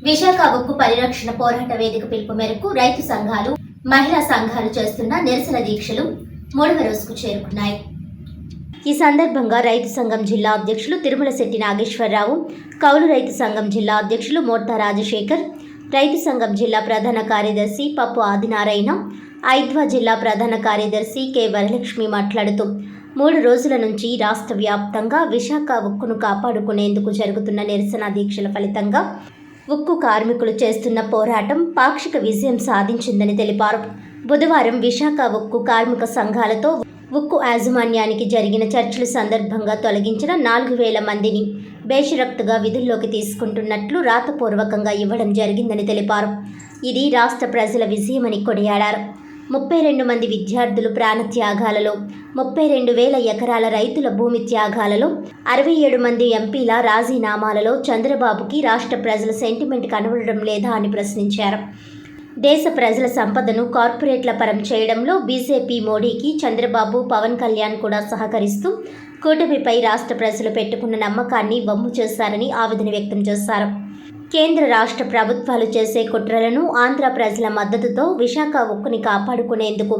విశాఖ ఉక్కు పరిరక్షణ పోరాట వేదిక పిలుపు మేరకు రైతు సంఘాలు, మహిళా సంఘాలు చేస్తున్న నిరసన దీక్షలు 3వ రోజుకు చేరుకున్నాయి. ఈ సందర్భంగా రైతు సంఘం జిల్లా అధ్యక్షులు తిరుమలశెట్టి నాగేశ్వరరావు, కౌలు రైతు సంఘం జిల్లా అధ్యక్షులు మోర్తా రాజశేఖర్, రైతు సంఘం జిల్లా ప్రధాన కార్యదర్శి పప్పు ఆదినారాయణ, ఐద్వా జిల్లా ప్రధాన కార్యదర్శి కె వరలక్ష్మి మాట్లాడుతూ 3 రోజుల నుంచి రాష్ట్ర వ్యాప్తంగా విశాఖ ఉక్కును కాపాడుకునేందుకు జరుగుతున్న నిరసన దీక్షల ఫలితంగా ఉక్కు కార్మికులు చేస్తున్న పోరాటం పాక్షిక విజయం సాధించిందని తెలిపారు. బుధవారం విశాఖ ఉక్కు కార్మిక సంఘాలతో ఉక్కు యాజమాన్యానికి జరిగిన చర్చల సందర్భంగా తొలగించిన 4,000 మందిని బేషరతుగా విధుల్లోకి తీసుకుంటున్నట్లు రాతపూర్వకంగా ఇవ్వడం జరిగిందని తెలిపారు. ఇది రాష్ట్ర ప్రజల విజయమని కొనియాడారు. 32 మంది విద్యార్థులు ప్రాణత్యాగాలలో, 32,000 ఎకరాల రైతుల భూమి త్యాగాలలో, 67 మంది ఎంపీల రాజీనామాలలో చంద్రబాబుకి రాష్ట్ర ప్రజల సెంటిమెంట్ కనబడడం లేదా అని ప్రశ్నించారు. దేశ ప్రజల సంపదను కార్పొరేట్ల పరం చేయడంలో బీజేపీ, మోడీకి చంద్రబాబు, పవన్ కళ్యాణ్ కూడా సహకరిస్తూ కూటమిపై రాష్ట్ర ప్రజలు పెట్టుకున్న నమ్మకాన్ని వమ్ము చేశారని ఆవేదన వ్యక్తం చేశారు. కేంద్ర రాష్ట్ర ప్రభుత్వాలు చేసే కుట్రలను ఆంధ్ర ప్రజల మద్దతుతో విశాఖ ఉక్కుని కాపాడుకునేందుకు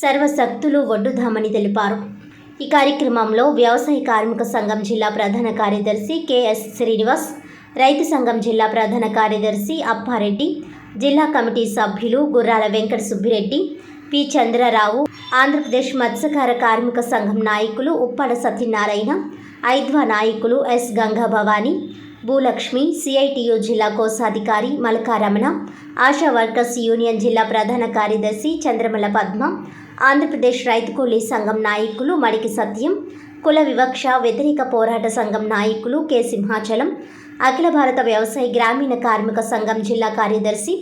సర్వశక్తులు ఒడ్డుదామని తెలిపారు. ఈ కార్యక్రమంలో వ్యవసాయ కార్మిక సంఘం జిల్లా ప్రధాన కార్యదర్శి కెఎస్ శ్రీనివాస్, రైతు సంఘం జిల్లా ప్రధాన కార్యదర్శి అప్పారెడ్డి, జిల్లా కమిటీ సభ్యులు గుర్రాల వెంకట సుబ్బిరెడ్డి, పి చంద్రరావు, ఆంధ్రప్రదేశ్ మత్స్యకార కార్మిక సంఘం నాయకులు ఉప్పాడ సత్యనారాయణ, ఐద్వా నాయకులు ఎస్ గంగా భవానీ, భూలక్ష్మి, సిఐటియు జిల్లా కోశాధికారి మలకారమణ, ఆశా వర్కర్స్ యూనియన్ జిల్లా ప్రధాన కార్యదర్శి చంద్రమల పద్మ, ఆంధ్రప్రదేశ్ రైతు కూలీ సంఘం నాయకులు మడికి సత్యం, కుల వివక్ష వ్యతిరేక పోరాట సంఘం నాయకులు కె సింహాచలం, అఖిల భారత వ్యవసాయ గ్రామీణ కార్మిక సంఘం జిల్లా కార్యదర్శి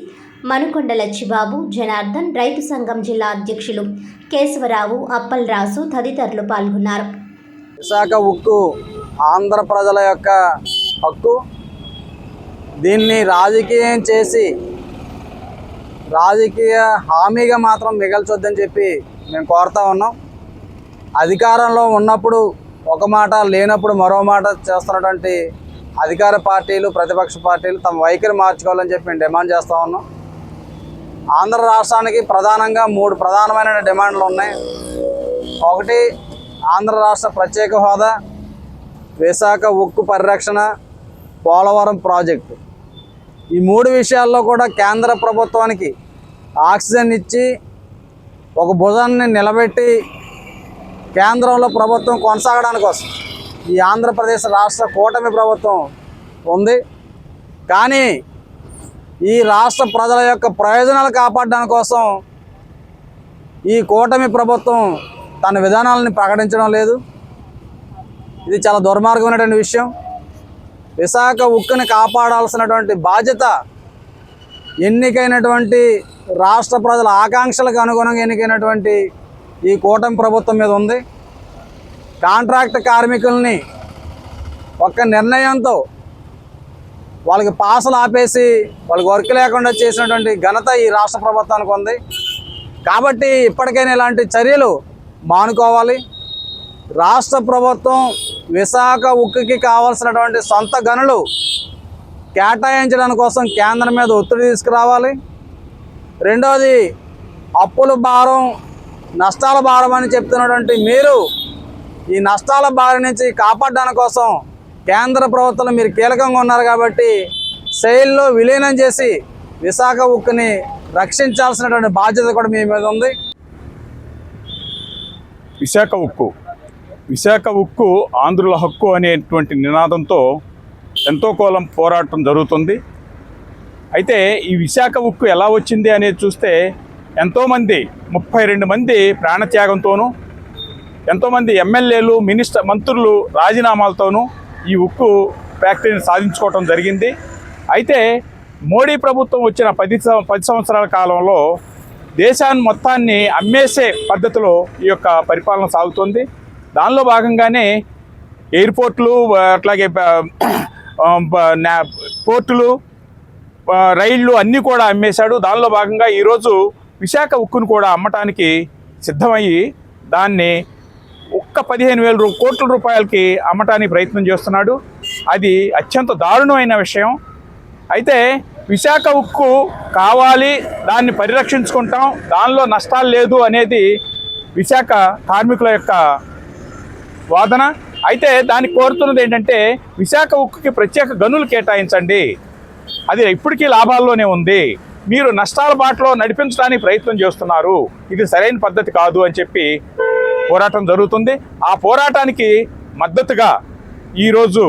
మనుకొండ లచ్చిబాబు, జనార్దన్, రైతు సంఘం జిల్లా అధ్యక్షులు కేశవరావు, అప్పల్ రాజు తదితరులు పాల్గొన్నారు. విశాఖ ఉక్కు ఆంధ్ర ప్రజల యొక్క హక్కు. దీన్ని రాజకీయం చేసి రాజకీయ హామీగా మాత్రం మిగల్చొద్దని చెప్పి మేము కోరుతా ఉన్నాం. అధికారంలో ఉన్నప్పుడు ఒక మాట, లేనప్పుడు మరో మాట చేస్తున్నటువంటి అధికార పార్టీలు, ప్రతిపక్ష పార్టీలు తమ వైఖరి మార్చుకోవాలని చెప్పి మేము డిమాండ్ చేస్తూ ఉన్నాం. ఆంధ్ర రాష్ట్రానికి ప్రధానంగా 3 ప్రధానమైన డిమాండ్లు ఉన్నాయి. ఒకటి, ఆంధ్ర రాష్ట్ర ప్రత్యేక హోదా, విశాఖ ఉక్కు పరిరక్షణ, పోలవరం ప్రాజెక్టు. ఈ 3 విషయాల్లో కూడా కేంద్ర ప్రభుత్వానికి ఆక్సిజన్ ఇచ్చి ఒక భుజాన్ని నిలబెట్టి కేంద్రంలో ప్రభుత్వం కొనసాగడానికి కోసం ఈ ఆంధ్రప్రదేశ్ రాష్ట్ర కూటమి ప్రభుత్వం ఉంది. కానీ ఈ రాష్ట్ర ప్రజల యొక్క ప్రయోజనాలు కాపాడడానికి కోసం ఈ కూటమి ప్రభుత్వం తన విధానాలను ప్రకటించడం లేదు. ఇది చాలా దుర్మార్గమైనటువంటి విషయం. విశాఖ ఉక్కుని కాపాడాల్సినటువంటి బాధ్యత ఎన్నికైనటువంటి రాష్ట్ర ప్రజల ఆకాంక్షలకు అనుగుణంగా ఎన్నికైనటువంటి ఈ కూటమి ప్రభుత్వం మీద ఉంది. కాంట్రాక్ట్ కార్మికుల్ని ఒక్క నిర్ణయంతో వాళ్ళకి పాసలు ఆపేసి వాళ్ళకి వర్క్ లేకుండా చేసినటువంటి ఘనత ఈ రాష్ట్ర ప్రభుత్వానికి ఉంది. కాబట్టి ఇప్పటికైనా ఇలాంటి చర్యలు మానుకోవాలి. రాష్ట్ర ప్రభుత్వం విశాఖ ఉక్కుకి కావాల్సినటువంటి సొంత గనులు కేటాయించడం కోసం కేంద్రం మీద ఒత్తిడి తీసుకురావాలి. రెండోది, అప్పుల భారం, నష్టాల భారం అని చెప్తున్నటువంటి మీరు ఈ నష్టాల బారి నుంచి కాపాడడానికి కోసం కేంద్ర ప్రభుత్వంలో మీరు కీలకంగా ఉన్నారు కాబట్టి సెయిల్లో విలీనం చేసి విశాఖ ఉక్కుని రక్షించాల్సినటువంటి బాధ్యత కూడా మీ మీద ఉంది. విశాఖ ఉక్కు ఆంధ్రుల హక్కు అనేటువంటి నినాదంతో ఎంతో కాలం పోరాటం జరుగుతుంది. అయితే ఈ విశాఖ ఉక్కు ఎలా వచ్చింది అనేది చూస్తే ఎంతోమంది 32 మంది ప్రాణత్యాగంతోనూ, ఎంతోమంది ఎమ్మెల్యేలు, మంత్రులు రాజీనామాలతోనూ ఈ ఉక్కు ఫ్యాక్టరీని సాధించుకోవటం జరిగింది. అయితే మోడీ ప్రభుత్వం వచ్చిన 10 సంవత్సరాల కాలంలో దేశాన్ని మొత్తాన్ని అమ్మేసే పద్ధతిలో ఈ యొక్క పరిపాలన సాగుతుంది. దానిలో భాగంగానే ఎయిర్పోర్ట్లు, అట్లాగే పోర్టులు, రైళ్లు అన్నీ కూడా అమ్మేశాడు. దానిలో భాగంగా ఈరోజు విశాఖ ఉక్కును కూడా అమ్మటానికి సిద్ధమయ్యి దాన్ని ఒక్క 15,000 కోట్ల రూపాయలకి అమ్మటానికి ప్రయత్నం చేస్తున్నాడు. అది అత్యంత దారుణమైన విషయం. అయితే విశాఖ ఉక్కు కావాలి, దాన్ని పరిరక్షించుకుంటాం, దానిలో నష్టాలు లేదు అనేది విశాఖ కార్మికుల యొక్క వాదన. అయితే దాన్ని కోరుతున్నది ఏంటంటే విశాఖ ఉక్కుకి ప్రత్యేక గనులు కేటాయించండి, అది ఇప్పటికీ లాభాల్లోనే ఉంది, మీరు నష్టాల బాటలో నడిపించడానికి ప్రయత్నం చేస్తున్నారు, ఇది సరైన పద్ధతి కాదు అని చెప్పి పోరాటం జరుగుతుంది. ఆ పోరాటానికి మద్దతుగా ఈరోజు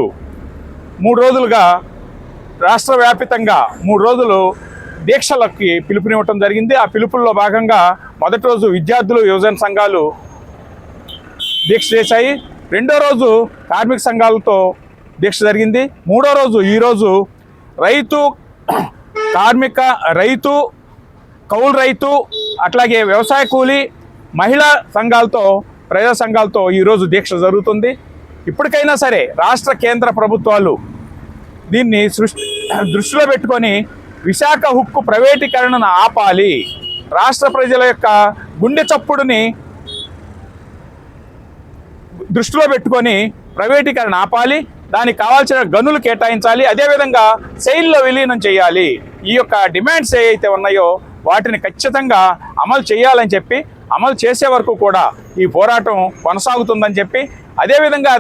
3 రోజులుగా రాష్ట్ర వ్యాపితంగా 3 రోజులు దీక్షలకి పిలుపునివ్వటం జరిగింది. ఆ పిలుపుల్లో భాగంగా మొదటి రోజు విద్యార్థులు, యువజన సంఘాలు దీక్ష చేశాయి. రెండో రోజు కార్మిక సంఘాలతో దీక్ష జరిగింది. మూడో రోజు ఈరోజు రైతు, కార్మిక, రైతు, కౌలు రైతు, అట్లాగే వ్యవసాయ కూలీ, మహిళా సంఘాలతో, ప్రజా సంఘాలతో ఈరోజు దీక్ష జరుగుతుంది. ఇప్పటికైనా సరే రాష్ట్ర కేంద్ర ప్రభుత్వాలు దీన్ని దృష్టిలో పెట్టుకొని విశాఖ ఉక్కు ప్రైవేటీకరణను ఆపాలి, రాష్ట్ర ప్రజల యొక్క గుండె చప్పుడుని దృష్టిలో పెట్టుకొని ప్రైవేటీకరణ ఆపాలి, దానికి కావాల్సిన గనులు కేటాయించాలి, అదేవిధంగా సెయిల్లో విలీనం చేయాలి. ఈ యొక్క డిమాండ్స్ ఏవైతే ఉన్నాయో వాటిని ఖచ్చితంగా అమలు చేయాలని చెప్పి, అమలు చేసే వరకు కూడా ఈ పోరాటం కొనసాగుతుందని చెప్పి, అదేవిధంగా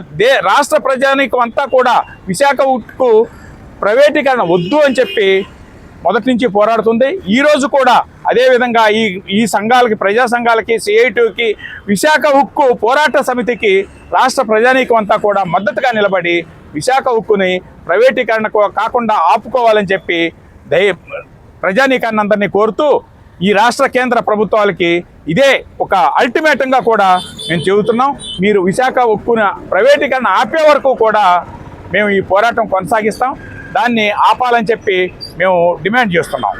రాష్ట్ర ప్రజానీకం అంతా కూడా విశాఖ ఉక్కు ప్రైవేటీకరణ వద్దు అని చెప్పి మొదటి నుంచి పోరాడుతుంది. ఈరోజు కూడా అదేవిధంగా ఈ సంఘాలకి, ప్రజా సంఘాలకి, సిఐటికి, విశాఖ ఉక్కు పోరాట సమితికి రాష్ట్ర ప్రజానీకం అంతా కూడా మద్దతుగా నిలబడి విశాఖ ఉక్కుని ప్రైవేటీకరణ కాకుండా ఆపుకోవాలని చెప్పి ప్రజానీకాన్ని అందరినీ కోరుతూ ఈ రాష్ట్ర కేంద్ర ప్రభుత్వాలకి ఇదే ఒక అల్టిమేటంగా కూడా మేము చెబుతున్నాం. మీరు విశాఖ ఉక్కున ప్రైవేటీకరణ ఆపే వరకు కూడా మేము ఈ పోరాటం కొనసాగిస్తాం, దాన్ని ఆపాలని చెప్పి మేము డిమాండ్ చేస్తున్నాం.